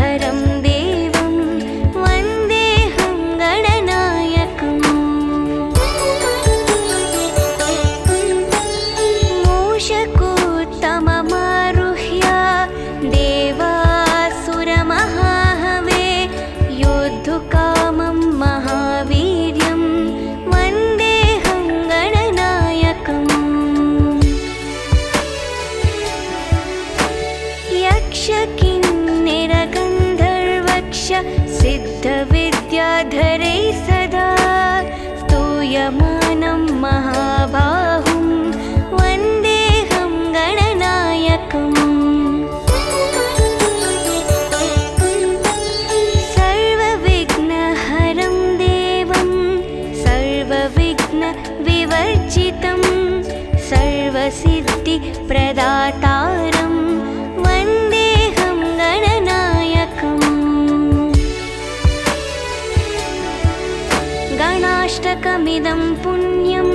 प्रदातारं देवं वन्देऽहं गणनायकम्। मूषकोत्तममारुह्य देवासुरमहाहवे योद्धुकामं महावीर्यं वन्देऽहं गणनायकम्। यक्षकिन्नरगन्धर्वक्ष सिद्धविद्याधरैः सदा स्तूयमानं महाबाहुं वन्देऽहं गणनायकम्। सर्वविघ्नहरं देवं सर्वविघ्नविवर्जितं सर्वसिद्धिप्रदातारं वन्देऽहं गणनायकम्। गणाष्टकमिदं पुण्यं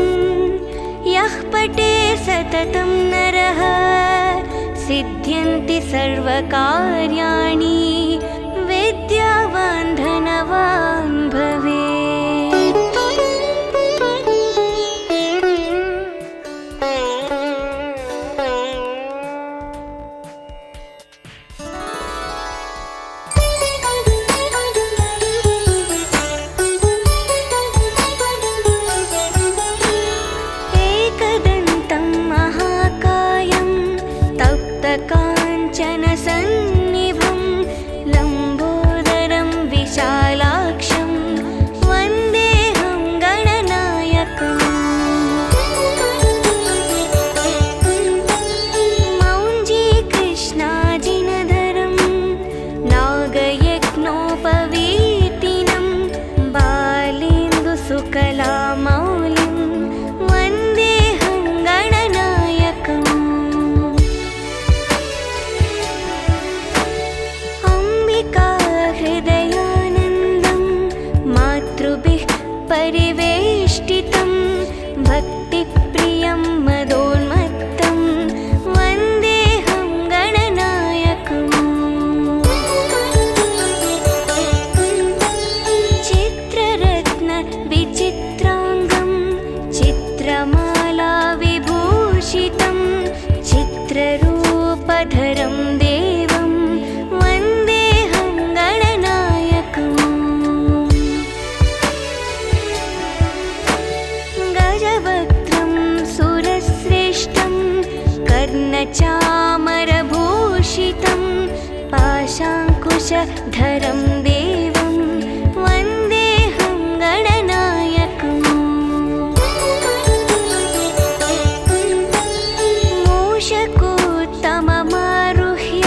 यः पठे सततं नरः सिद्ध्यन्ति सर्वकार्याणि विद्यावान् धनवान् भवेत्। एकदन्तं महाकायं तप्तकाञ्चनसन्निभं लम्बोदरं विशालाक्षं वन्देऽहं गणनायकम्। मौञ्जीकृष्णाजिनधरं नागयज्ञोपवीतिनं बालेन्दुसुकलामौलिं वन्देऽहं गणनायकम्। अम्बिकाहृदयानन्दं मातृभिः परिवेष्टितं भक्तिप्रियं मदोन्मत्तं वन्देऽहं गणनायकम्। चित्ररत्नविचित्राङ्गं चित्रमालाविभूषितं चित्ररूपधरं देवं वन्देऽहं गणनायकम्। गजवक्त्रं सुरश्रेष्ठं कर्णचामरभूषितं पाशाङ्कुशधरं देवं वन्देऽहं गणनायकम्। मूषकोत्तममारुह्य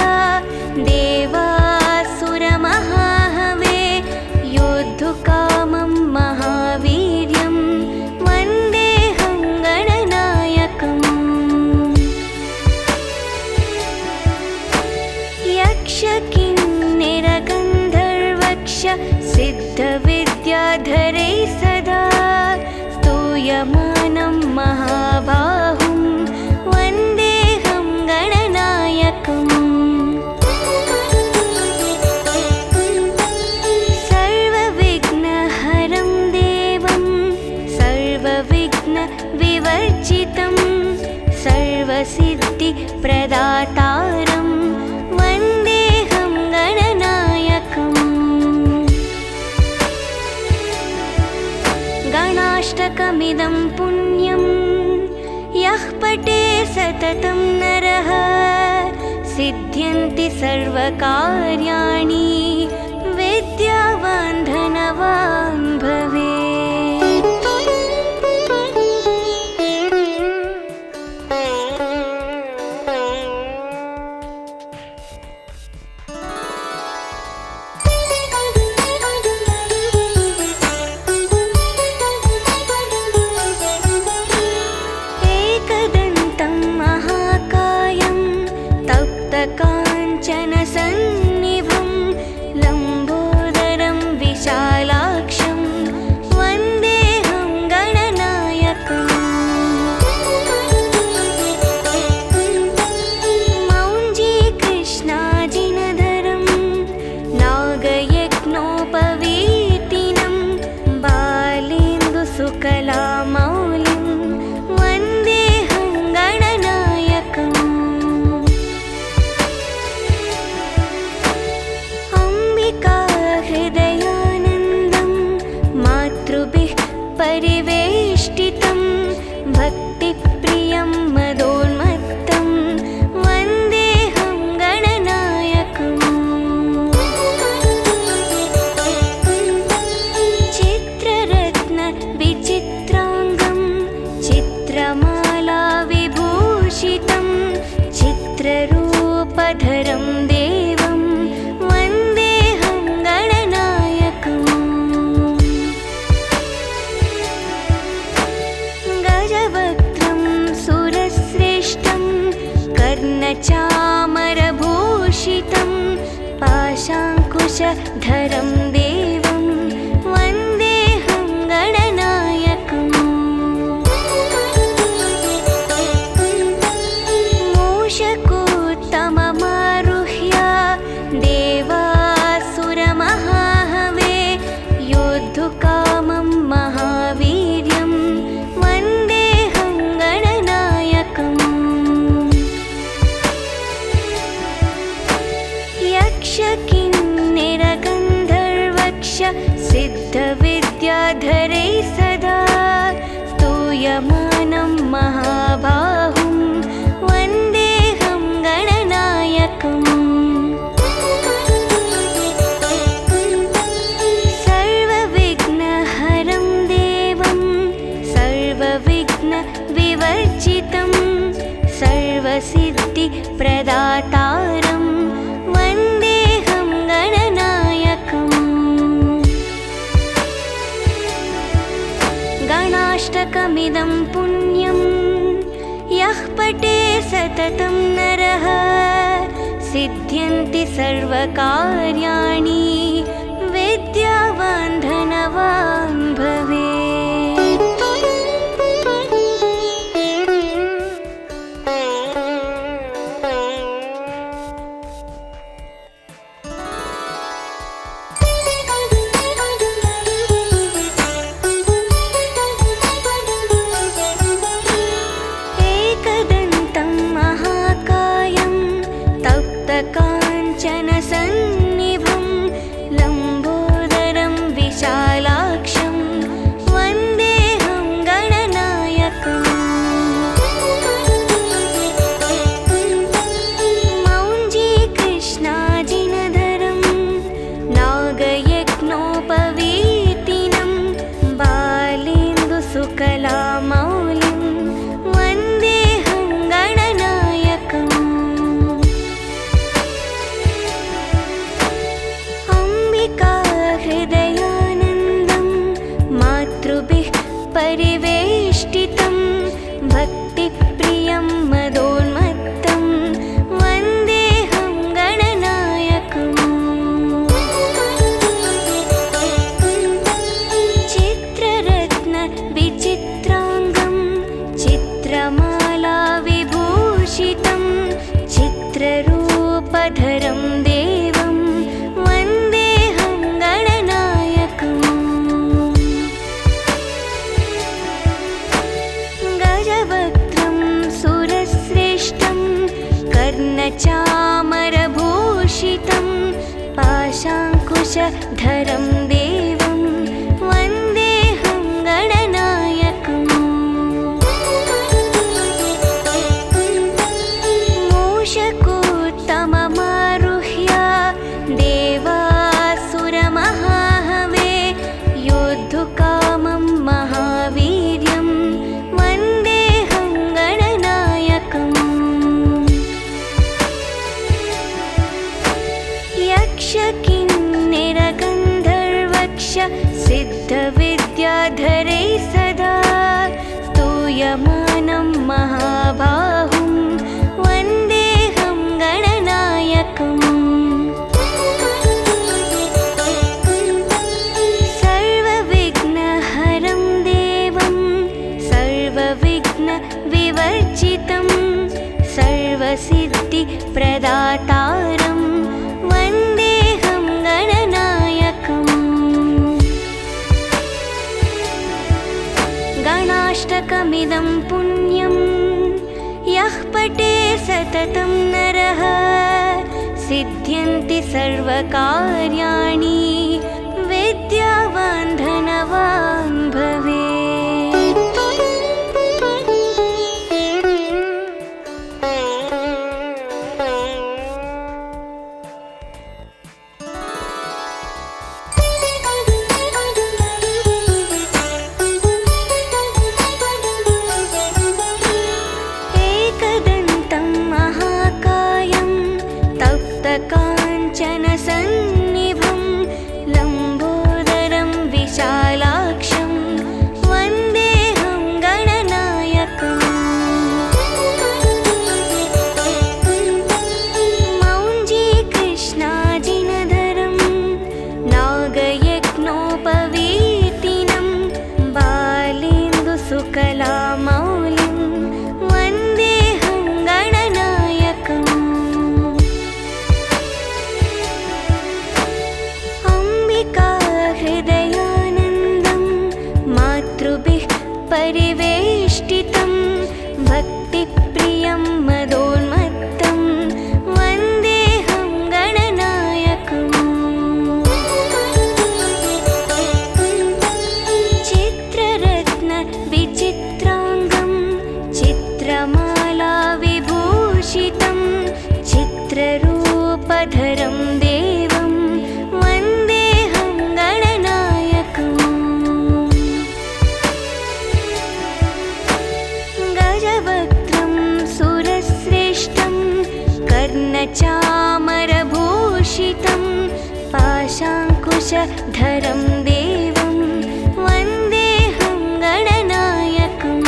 देवासुरमहाहवे योद्धुकामं महावीर्यं वन्देऽहं गणनायकम्। यक्षकिन्नरगन्धर्वक्ष सिद्धविद्याधरैः सदा स्तूयमानं महाबाहुं वन्देऽहं गणनायकम्। सर्वविघ्नहरं देवं सर्वविघ्नविवर्जितं सर्वसिद्धिप्रदातारं वन्देऽहं गणनायकम्। गणाष्टकमिदं पुण्यं यः पठे सततं नरः सिद्ध्यन्ति सर्वकार्याणि विद्यावान् धनवान् भवेत्। एकदन्तं महाकायं तप्तकाञ्चनसन्निभं लम्बोदरं विशालाक्षं वन्देऽहं गणनायकम्। मौञ्जीकृष्णाजिनधरं कर्णचामरभूषितं पाशाङ्कुशधरं देवं वन्देऽहं गणनायकम् मूषकोत्तममारुह्य देवासुरमहाहवे योद्धुकामं महावीर्यं वन्देऽहं गणनायकम् यक्षकिन्निरगन्धर्वक्ष सिद्धविद्याधरैः सदा स्तूयमानं महाबाहुं वन्देऽहं गणनायकम् सर्वविघ्नहरं देवं सर्वविघ्नविवर्जितं सर्वसिद्धिप्रदातारं वन्देऽहं गणनायकम् गणाष्टकमिदं पुण्यं यः पठे सततं नरः सिद्ध्यन्ति सर्वकार्याणि विद्यावान् धनवान् भवेत्। एकदन्तं महाकायं तप्तकाञ्चनसन्निभं लम्बोदरं विशालाक्षं वन्देऽहं गणनायकम् मौञ्जीकृष्णाजिनधरं नागयज्ञोपवीतिनं बालेन्दुसुकलामौलिं वन्देऽहं गणनायकम् अम्बिकाहृदयानन्दं मातृभिः परिवेष्टितं भक्तिप्रियं मदोन्मत्तं वन्देऽहं गणनायकम् चित्ररत्नविचित्राङ्गं चित्रमालाविभूषितं चित्ररूपधरं देवं वन्देऽहं गणनायकम् गजवक्त्रं सुरश्रेष्ठं कर्णचामरभूषितं पाशाङ्कुशधरं देवं वन्देऽहं गणनायकम् मूषकोत्तममारुह्य देवासुरमहाहवे योद्धुकामं महावीर्यं वन्देऽहं गणनायकम् यक्षकिन्निरगन्धर्वक्ष सिद्धविद्याधरैः सदा स्तूयमानं महाबाहुं वन्देऽहं गणनायकम् सर्वविघ्नहरं देवं सर्वविघ्नविवर्जितं सर्वसिद्धिप्रदातारं वन्देऽहं गणनायकम् गणाष्टकमिदं पुण्यं यः पठे सततं नरः सिद्ध्यन्ति सर्वकार्याणि विद्यावान् धनवान् भवेत्। एकदन्तं महाकायं तप्तकाञ्चनसन्निभं लम्बोदरं विशालाक्षं चित्रमाला विभूषितं चित्ररूपधरं देवं वन्देऽहं गणनायकम् गजवक्त्रं सुरश्रेष्ठं कर्णचामरभूषितं पाशाङ्कुशधरं देवं वन्देऽहं गणनायकम्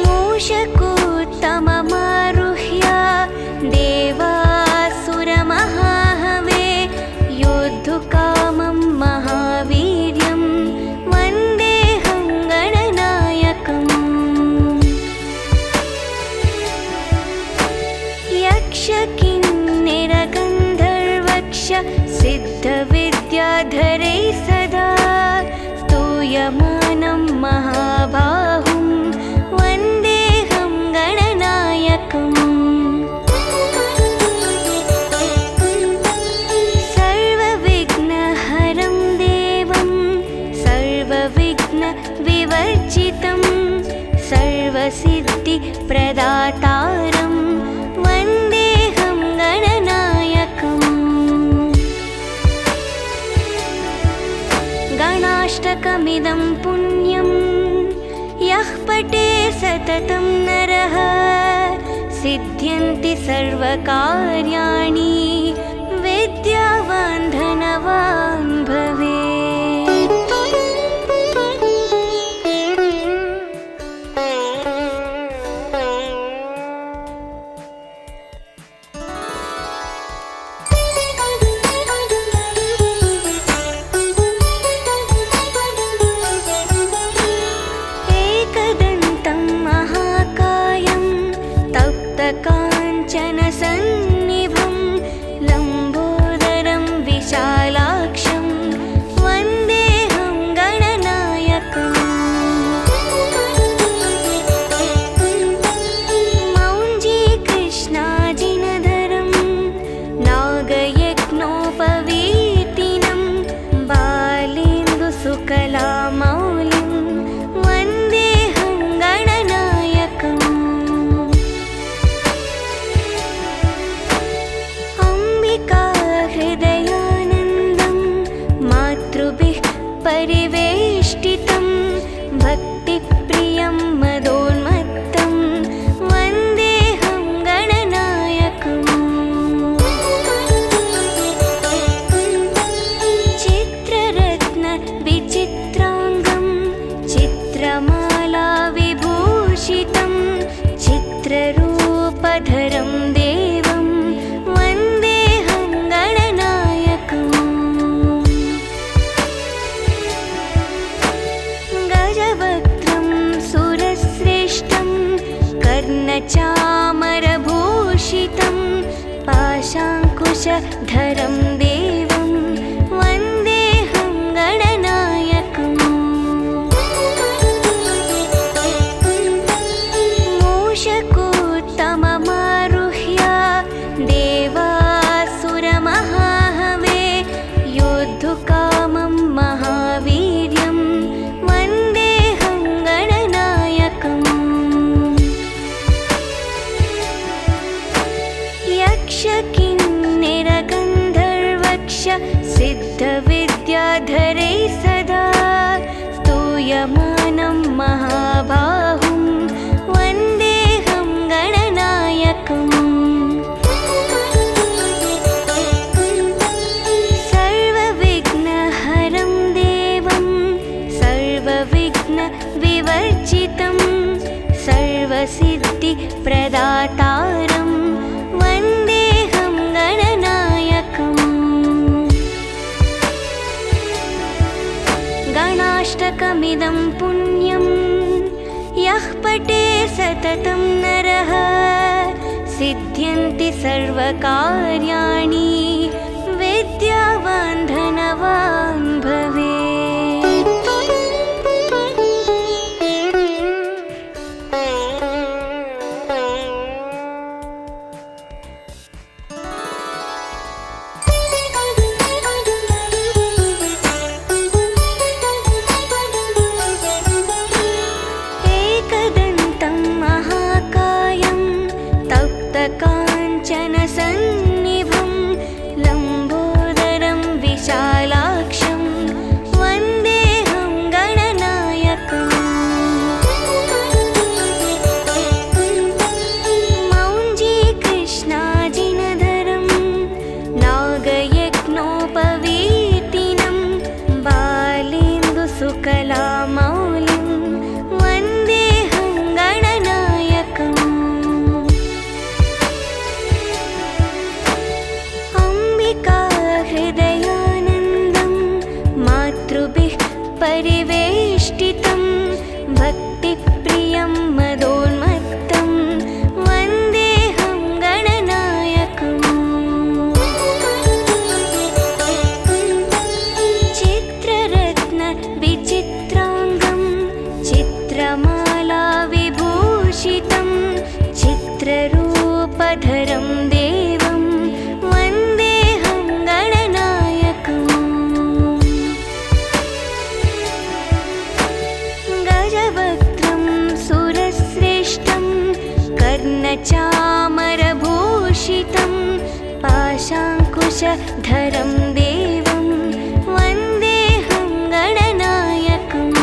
मूषकोत्तममारुह्य देवासुरमहाहवे योद्धुकामं महावीर्यं वन्देऽहं गणनायकम् यक्षकिन्निरगन्धर्वक्ष सिद्धविद्याधरैः सदा स्तूयमानं महाबाहुं वन्देऽहं गणनायकम् सर्वविघ्नहरं देवं सर्वविघ्नविवर्जितं सर्वसिद्धिप्रदातारं वन्देऽहं गणनायकम् गणाष्टकमिदं पुण्यं यः पठे सततं नरः सिद्ध्यन्ति सर्वकार्याणि विद्यावान् धनवान् भवेत्। एकदन्तं महाकायं तप्तकाञ्चनसन्निभं लम्बोदरं विशालाक्षं वन्देऽहं गणनायकम् मौञ्जीकृष्णाजिनधरं नागयज्ञोपवीतिनं बालेन्दुसुकलामौलिं वन्देऽहं गणनायकम् अम्बिकाहृदयानन्दं मातृभिः परिवेष्टितं भक्तिप्रियं मदोन्मत्तं वन्देऽहं गणनायकम् चित्ररत्नविचित्राङ्गं चित्रमाला विभूषितं चित्ररूपधरं देवं वन्देऽहं गणनायकम् गजवक्त्रं सुरश्रेष्ठं कर्णचामरभूषितं पाशाङ्कुशधरं देवं वन्देऽहं गणनायकम् मूषकोत्तममारुह्य देवासुरमहाहवे योद्धुकामं महावीर्यं वन्देऽहं गणनायकम् यक्षकिन्निरगन्धर्वक्ष सिद्धविद्याधरैः सदा स्तूयमानं महाबाहुं वन्देऽहं गणनायकम् सर्वविघ्नहरं देवं सर्वविघ्नविवर्जितं सर्वसिद्धिप्रदातारं वन्देऽहं गणनायकम् गणाष्टकमिदं पुण्यं यः पठे सततं नरः सिद्ध्यन्ति सर्वकार्याणि विद्यावान् धनवान् भवेत्। सर्वसिद्धिप्रियं मदोन्मत्तं वन्देऽहं गणनायकम्। चित्ररत्नविचित्राङ्गं चित्रमालाविभूषितं चित्ररूपधरं देवं वन्देऽहं गणनायकम्। गजवक्त्रं सुरश्रेष्ठं कर्णचामरभूषितं पाशाङ्कुशधरं देवं वन्देऽहं गणनायकम्।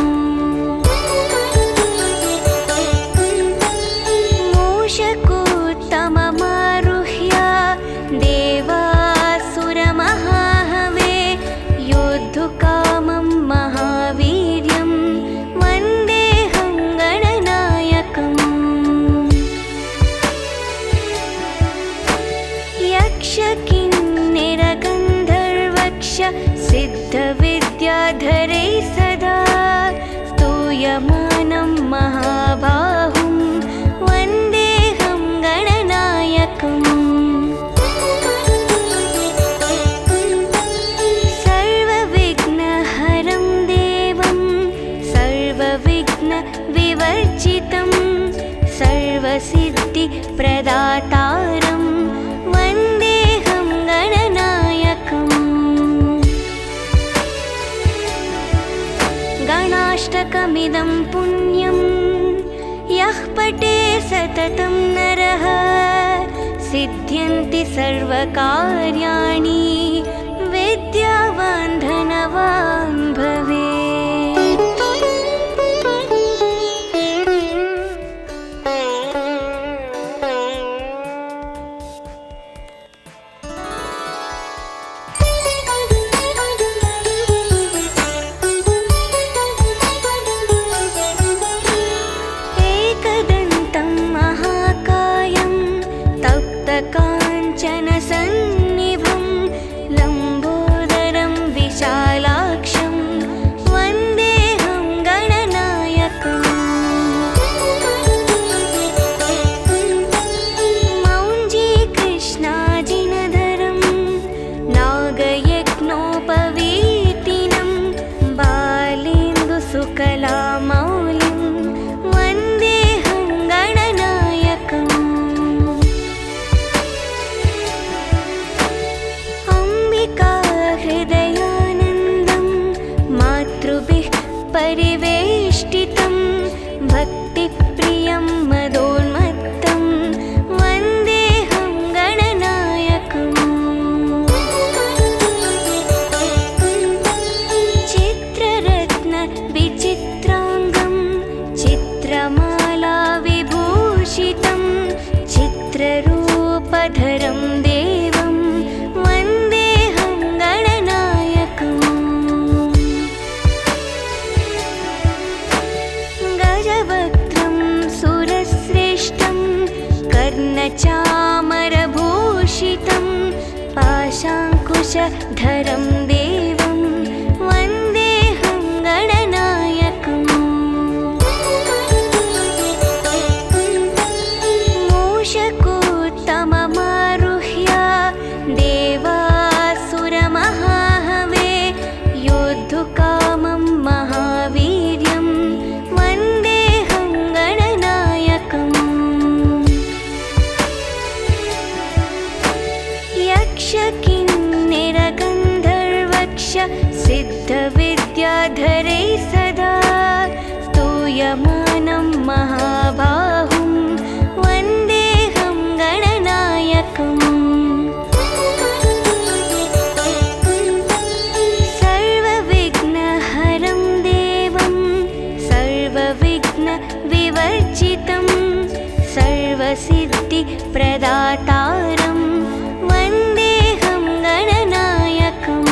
मूषकोत्तममारुह्य देवासुरमहाहवे योद्धुकामं महावीर्यं वन्देऽहं गणनायकम्। यक्षकिन्निरगन्धर्वक्ष सिद्धविद्याधरै सदा स्तूयमानं महाबाहुं वन्देऽहं गणनायकम्। सर्वविघ्नहरं देवं सर्वविघ्नविवर्जितं सर्वसिद्धिप्रदातारं वन्देऽहं गणनायकम्। गणाष्टकमिदं पुण्यं यः पठे सततं नरः सिद्ध्यन्ति सर्वकार्याणि विद्यावान् धनवान् भवेत्। एकदन्तं महाकायं तप्तकाञ्चनसन्निभं लम्बोदरं विशालाक्षं वन्देऽहं गणनायकम्। मौञ्जीकृष्णाजिनधरं नागयज्ञोपवीतिनं बालेन्दुसुकलामौलिं वन्देऽहं गणनायकम्। अम्बिकाहृदयानन्दं मातृभिः परिवेष्टितं भक्तिप्रियं मदोन्मत्तं वन्देऽहं गणनायकम्। चित्ररत्नविचित्राङ्गं चित्रमालाविभूषितं चित्ररूपधरं देवं वन्देऽहं गणनायकम्। गजवक्त्रं सुरश्रेष्ठं कर्णचामरभूषितं पाशाङ्कुशधरं देवं वन्देऽहं गणनायकम्। मूषकोत्तममारुह्य देवासुरमहाहवे योद्धुकामं महावीर्यं वन्देऽहं गणनायकम्। यक्षकिन्निरगन्धर्वक्ष सिद्धविद्याधरै सदा स्तूयमानं महाबाहुं वन्देऽहं गणनायकम्। सर्वविघ्नहरं देवं सर्वविघ्नविवर्जितं सर्वसिद्धिप्रदातारं वन्देऽहं गणनायकम्।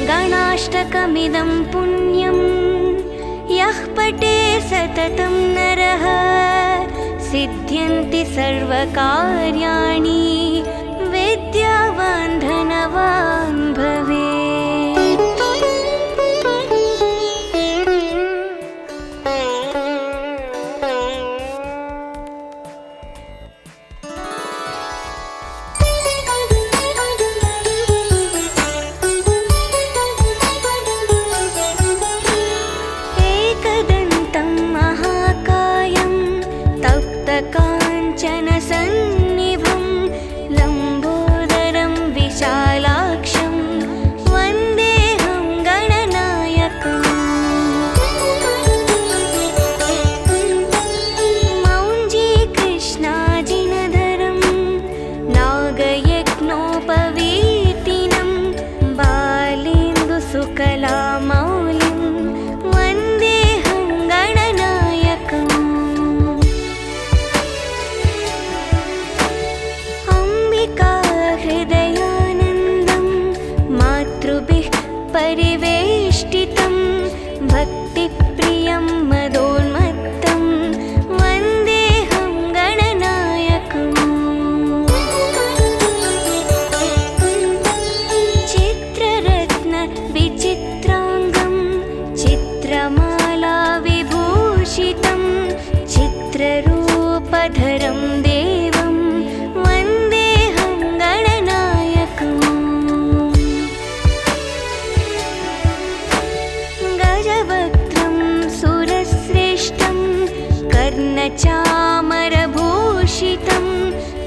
गणाष्टकमिदं पुण्यं यः पठे सततं नरः सिद्ध्यन्ति सर्वकार्याणि विद्यावान् धनवान् भवेत्। विद्याधरं देवं वन्देऽहं गणनायकम् गजवक्त्रं सुरश्रेष्ठं कर्णचामरभूषितं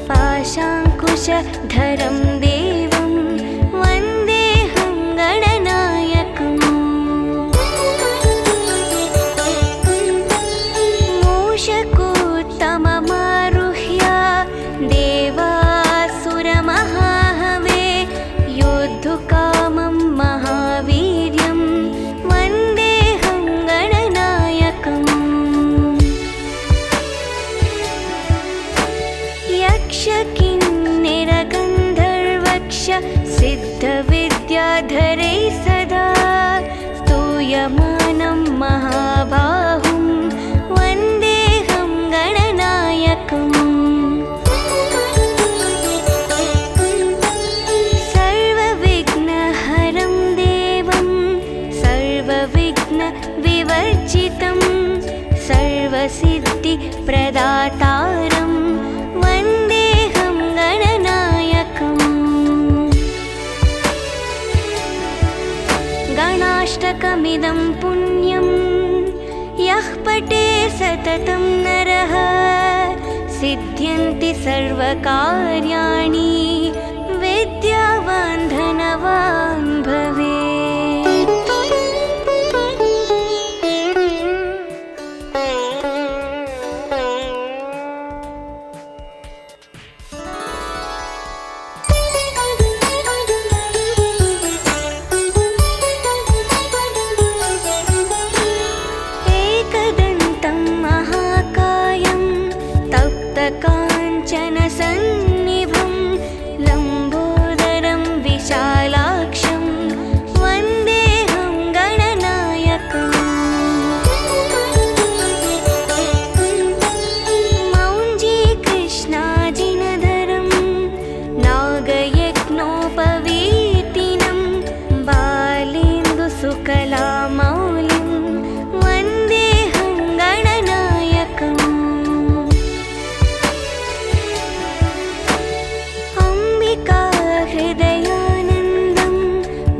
पाशाङ्कुशधरं देवं वन्देऽहं गणनायकम् मूषकोत्तममारुह्य देवासुरमहाहवे योद्धुकामं महावीर्यं वन्देऽहं गणनायकम् यक्षकिन्निरगन्धर्वक्ष सिद्धविद्याधरै सदा स्तूयमानं महाबाहुं वन्देऽहं गणनायकम् सर्वविघ्नहरं देवं सर्वविघ्नविवर्जितं सर्वसिद्धिप्रदातारं वन्देऽहं गणनायकम् गणाष्टकमिदं पुण्यं यः पठे सततं नरः सिद्ध्यन्ति सर्वकार्याणि विद्यावान् धनवान् भवेत्। एकदन्तं महाकायं तप्तकाञ्चनसन्निभं लम्बोदरं विशालाक्षं वन्देऽहं गणनायकम् मौञ्जीकृष्णाजिनधरं नागयज्ञोपवीतिनं बालेन्दुसुकलामौलिं वन्देऽहं गणनायकम् अम्बिकाहृदयानन्दं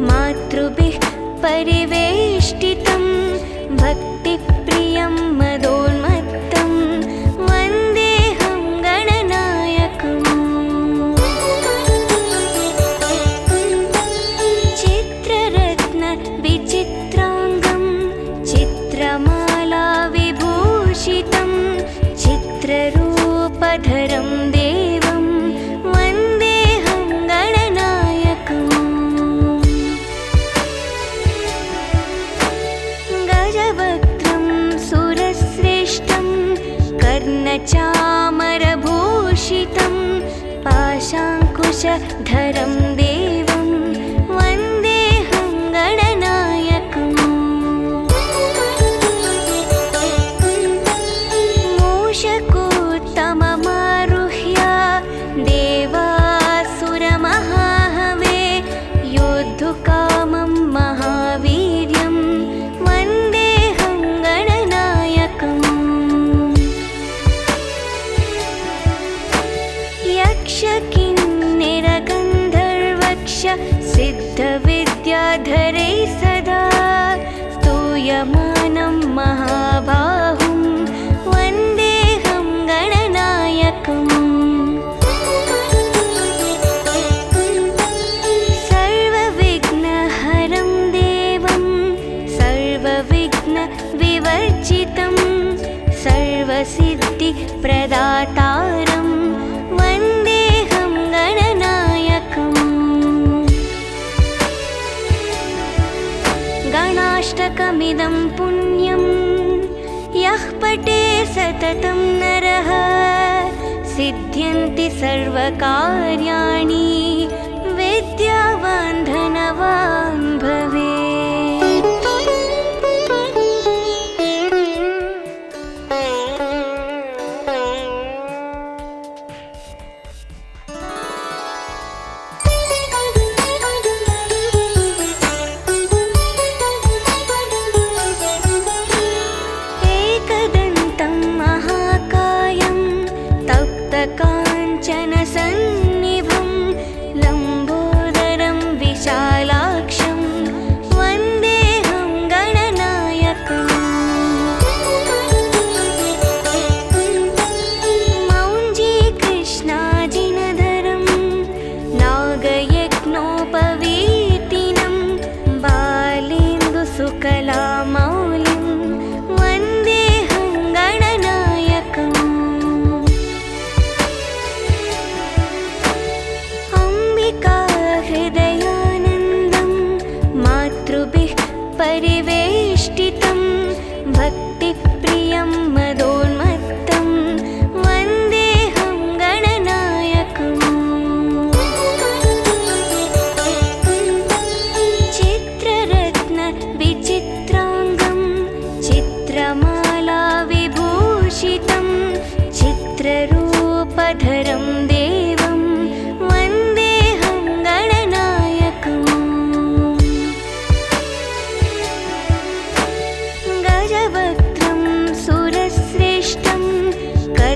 मातृभिः परिवेष्टितं भक्तिप्रियं मदोन्मत्तं वन्देऽहं गणनायकम् चित्ररत्नविचित्राङ्गं चित्रमालाविभूषितं चित्ररूपधरं देवं वन्देऽहं गणनायकम् गजवक्त्रं सुरश्रेष्ठं कर्णचामरभूषितं पाशाङ्कुशधरं देवं वन्देऽहं गणनायकम् मूषकोत्तममारुह्य देवासुरमहाहवे योद्धुकामं महावीर्यं वन्देऽहं गणनायकम् यक्षकिन्निरगन्धर्वक्ष सिद्धविद्याधरै सदा स्तूयमानं महाबाहुं वन्देऽहं गणनायकम् सर्वविघ्नहरं देवं सर्वविघ्नविवर्जितं सर्वसिद्धिप्रदातारं वन्देऽहं गणनायकम् गणाष्टकमिदं पुण्यं यः पठे सततं नरः सिद्ध्यन्ति सर्वकार्याणि विद्यावान् धनवान् भवेत्।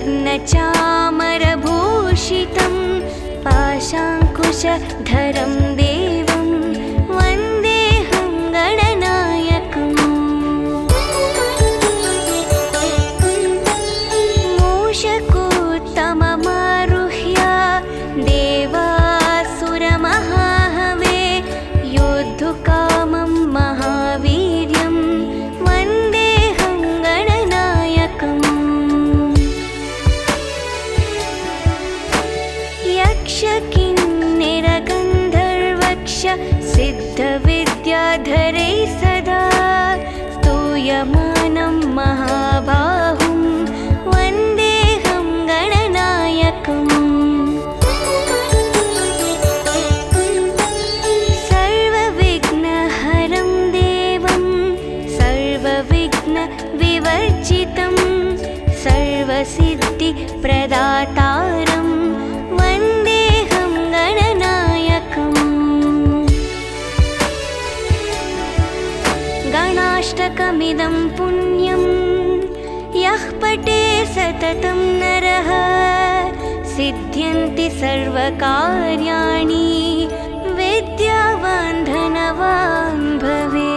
वर्णचामरभूषितं पाशाङ्कुशधरं देवं वन्देऽहं गणनायकम् मूषकोत्तममारुह्य देवासुरमहाहवे योद्धुकामं महावीर्यं वन्देऽहं गणनायकम् यक्षकिन्निरगन्धर्वक्ष सिद्धविद्याधरैः सदा स्तूयमानं महाबाहुं वन्देऽहं गणनायकम् सर्वविघ्नहरं देवं सर्वविघ्नविवर्जितं सर्वसिद्धिप्रदातारं वन्देऽहं गणनायकम् गणाष्टकमिदं पुण्यं यः पठे सततं नरः सिद्ध्यन्ति सर्वकार्याणि विद्यावान् धनवान् भवेत्।